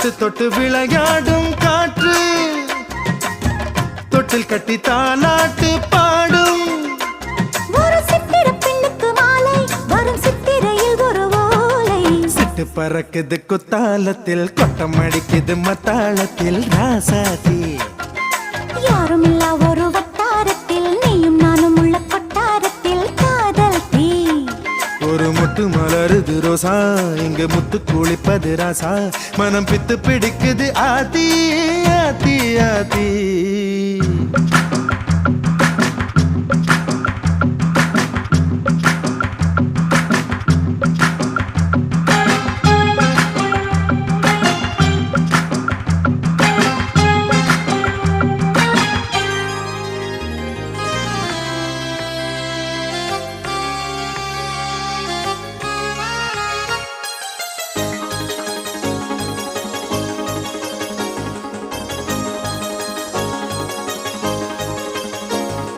தொட்டு தொட்டு விளையாடும் காற்று தொட்டில் கட்டி தாலாட்டு பாடும் ஒரு சித்திர பெண்ணுக்கு மாலை வரும் சித்திரையில் ஒரு ஓலை சிட்டு பறக்குது குத்தாலத்தில் கொட்டம் அடிக்குது மத்தாளத்தில் ராசாதி யாரும் இல்லா ஒரு வட்டாரத்தில் நீயும் நானும் உள்ள கொட்டாரத்தில் காதல் தீ ஒரு முட்டு மலருது ரோசா இங்கு முத்து குளிப்பது ராசா மனம் பித்து பிடிக்குது ஆதி ஆதி ஆதி